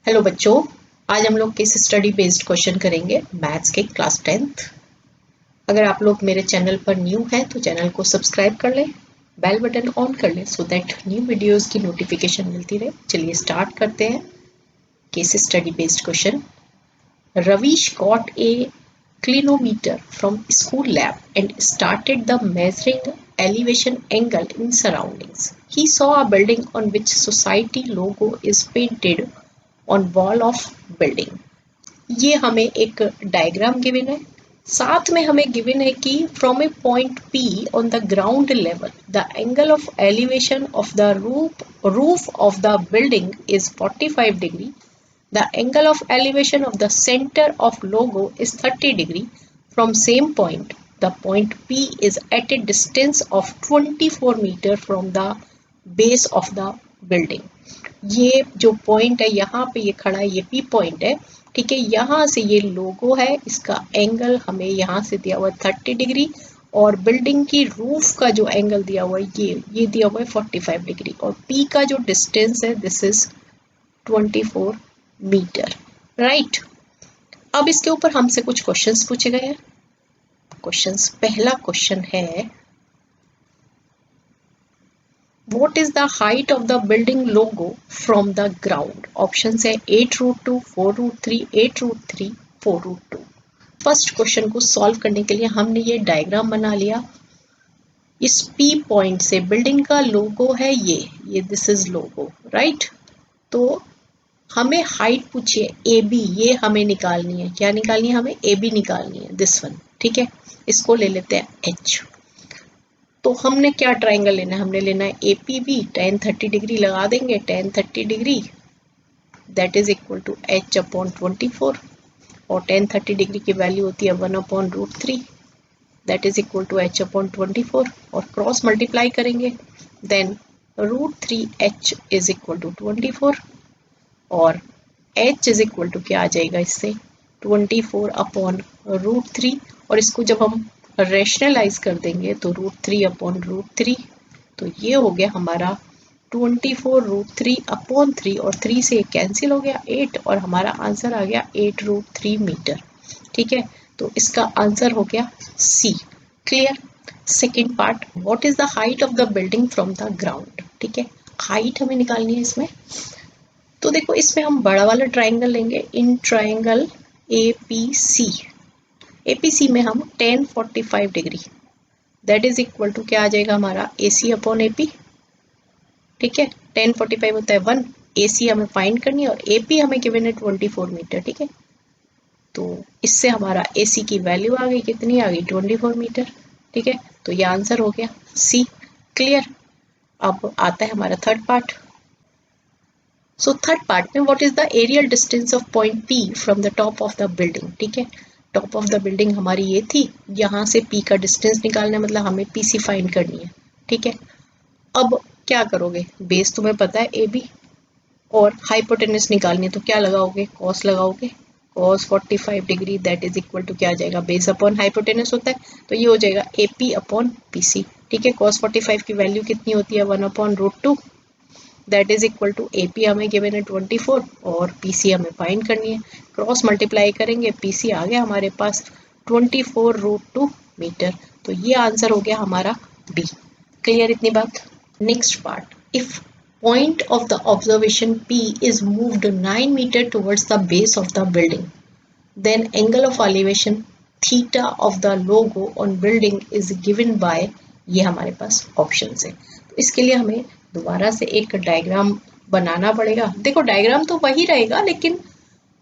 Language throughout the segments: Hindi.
हेलो बच्चों, आज हम लोग केस स्टडी बेस्ड क्वेश्चन करेंगे मैथ्स के क्लास 10th। अगर आप लोग मेरे चैनल पर न्यू हैं तो चैनल को सब्सक्राइब कर लें, बेल बटन ऑन कर लें सो दैट न्यू वीडियोस की नोटिफिकेशन मिलती रहे। चलिए स्टार्ट करते हैं case study based question. Ravish got a clinometer from school lab and started the measuring elevation angle in surroundings. He saw a building on which society logo is painted on wall of building. ये हमें एक डायग्राम गिवन है, साथ में हमें गिवन है कि from A point P on the ground level the angle of elevation of the roof of the building is 45 degree. The angle of elevation of the center of logo is 30 degree from same point. The point P is at a distance of 24 meter from the base of the building. ये जो पॉइंट है यहाँ पे ये खड़ा है, ये P पॉइंट है, ठीक है। यहाँ से ये लोगो है, इसका एंगल हमें यहाँ से दिया हुआ है 30 डिग्री और बिल्डिंग की रूफ का जो एंगल दिया हुआ है ये दिया हुआ है 45 डिग्री और P का जो डिस्टेंस है दिस इज 24 मीटर, राइट। अब इसके ऊपर हमसे कुछ क्वेश्चंस पूछे गए हैं। क्वेश्चंस, पहला क्वेश्चन है what is the height of the building logo from the ground. Option है 8√2, 4√3, 8√3, 4√2। फर्स्ट क्वेश्चन को सॉल्व करने के लिए हमने ये डायग्राम बना लिया। इस P पॉइंट से बिल्डिंग का लोगो है ये दिस इज लोगो, राइट। तो हमें हाइट पूछिए ए बी, ये हमें निकालनी है। क्या निकालनी है? हमें ए बी निकालनी है, दिस वन, ठीक है। इसको ले लेते हैं एच। तो हमने क्या ट्राइंगल लेना है? हमने लेना है A P B, tan 30 degree लगा देंगे। tan 30 degree that is equal to H upon 24 और tan 30 डिग्री की वैल्यू होती है 1/√3 that is equal to H upon 24 और क्रॉस मल्टीप्लाई करेंगे then √3h is equal to 24 और h इज इक्वल टू क्या आ जाएगा इससे 24/√3 और इसको जब हम रेशनलाइज कर देंगे तो √3/√3 तो ये हो गया हमारा 24√3/3 और 3 से कैंसिल हो गया 8 और हमारा आंसर आ गया 8√3 मीटर, ठीक है। तो इसका आंसर हो गया C. Clear. Second part, what is the height of the building from the ground, ठीक है। हाइट हमें निकालनी है इसमें। तो देखो इसमें हम बड़ा वाला ट्राइंगल लेंगे, इन ट्राइंगल एपीसी में हम tan 45 degree that is equal to क्या आ जाएगा हमारा AC अपॉन AP, ठीक है। tan 45 होता है 1, AC हमें फाइंड करनी है और AP हमें गिवन है 24 मीटर, ठीक है। तो इससे हमारा AC की वैल्यू आ गई, कितनी आ गई 24 मीटर, ठीक है। तो ये आंसर हो गया सी। क्लियर। अब आता है हमारा third part. So third part में what is the aerial distance of point P from the top of the building, ठीक है। टॉप ऑफ द बिल्डिंग हमारी ये थी, यहाँ से P का डिस्टेंस निकालना है, मतलब हमें PC फाइंड करनी है, ठीक है। अब क्या करोगे? बेस तुम्हें पता है AB और हाइपोटेनस निकालनी है तो क्या लगाओगे? कॉस लगाओगे। Cos 45 degree that is equal to क्या आ जाएगा? बेस अपॉन हाइपोटेनस होता है तो ये हो जाएगा AP अपॉन PC, ठीक है। कॉस 45 की वैल्यू कितनी होती है 1/√2 that is equal to AP हमें गिवन है 24 और PC हमें फाइंड करनी है। क्रॉस मल्टीप्लाई करेंगे, PC आ गया हमारे पास 24√2 मीटर। तो ये आंसर हो गया हमारा B। क्लियर इतनी बात। Next part, if point of the observation P is moved 9 meter towards the base of the building, then angle of elevation theta of the logo on building is given by, ये हमारे पास ऑप्शंस है। तो इसके लिए हमें दोबारा से एक डायग्राम बनाना पड़ेगा। देखो डायग्राम तो वही रहेगा लेकिन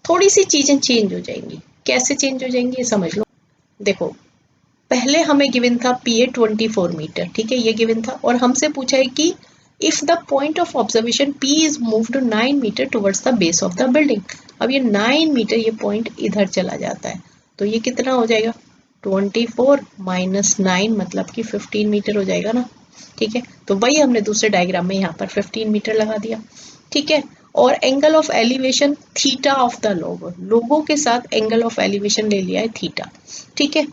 थोड़ी सी चीजें चेंज हो जाएंगी। कैसे चेंज हो जाएंगी ये समझ लो। देखो पहले हमें गिवन था PA 24 मीटर, ठीक है, ये गिवन था और हमसे पूछा है कि if the point of observation P is moved 9 metre towards the base of the building. अब ये 9 मीटर ये पॉइंट इधर चला जाता है तो ये कितना हो जाएगा 24 माइनस 9 मतलब कि 15 मीटर हो जाएगा ना, ठीक है। तो वही हमने दूसरे डायग्राम में यहाँ पर 15 मीटर लगा दिया, ठीक है। और angle of elevation theta of the लोगो के साथ एंगल ऑफ एलिवेशन ले लिया है थीटा, ठीक है।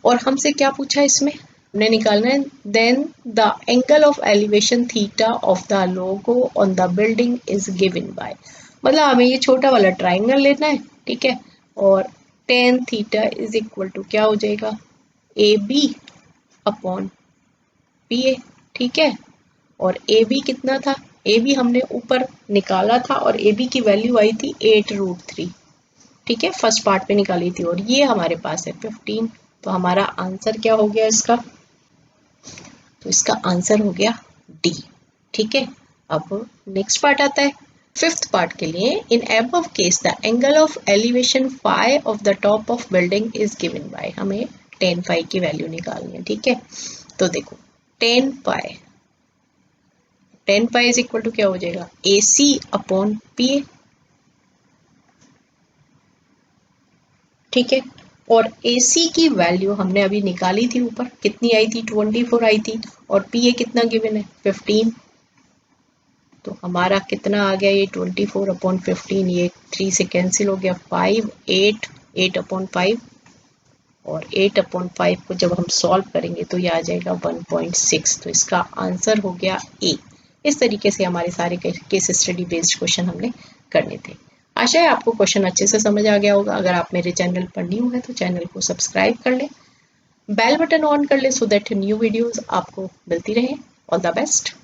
और हमसे क्या पूछा है इसमें? हमने निकालना है then the angle of elevation theta of the logo on the building is given by. मतलब हमें ये छोटा वाला ट्राइंगल लेना है, ठीक है। और tan theta is equal to क्या हो जाएगा, A B upon P A, ठीक है। और ए बी कितना था, ए बी हमने ऊपर निकाला था और ए बी की वैल्यू आई थी 8√3, ठीक है, फर्स्ट पार्ट पे निकाली थी, और ये हमारे पास है 15। तो हमारा आंसर क्या हो गया इसका, तो इसका आंसर हो गया डी, ठीक है। अब नेक्स्ट पार्ट आता है फिफ्थ पार्ट के लिए। In above case the angle of elevation phi of the top of building is given by, हमें टेन फाई की वैल्यू निकालनी है, ठीक है। तो देखो tan phi, tan phi is equal to क्या हो जाएगा, ए सी अपॉन पी ए, ठीक है। और AC की वैल्यू हमने अभी निकाली थी ऊपर, कितनी आई थी, 24 आई थी, और PA कितना गिवन है, 15। तो हमारा कितना आ गया, ये 24/15, ये 3 से कैंसिल हो गया, 5 8 8/5, और 8/5 को जब हम सॉल्व करेंगे तो ये आ जाएगा 1.6। तो इसका आंसर हो गया ए। इस तरीके से हमारे सारे केस स्टडी बेस्ड क्वेश्चन हमने करने थे। आशा है आपको क्वेश्चन अच्छे से समझ आ गया होगा। अगर आप मेरे चैनल पर न्यू है तो चैनल को सब्सक्राइब कर लें, बेल बटन ऑन कर लें, सो दैट न्यू वीडियोस आपको मिलती रहे। All the best.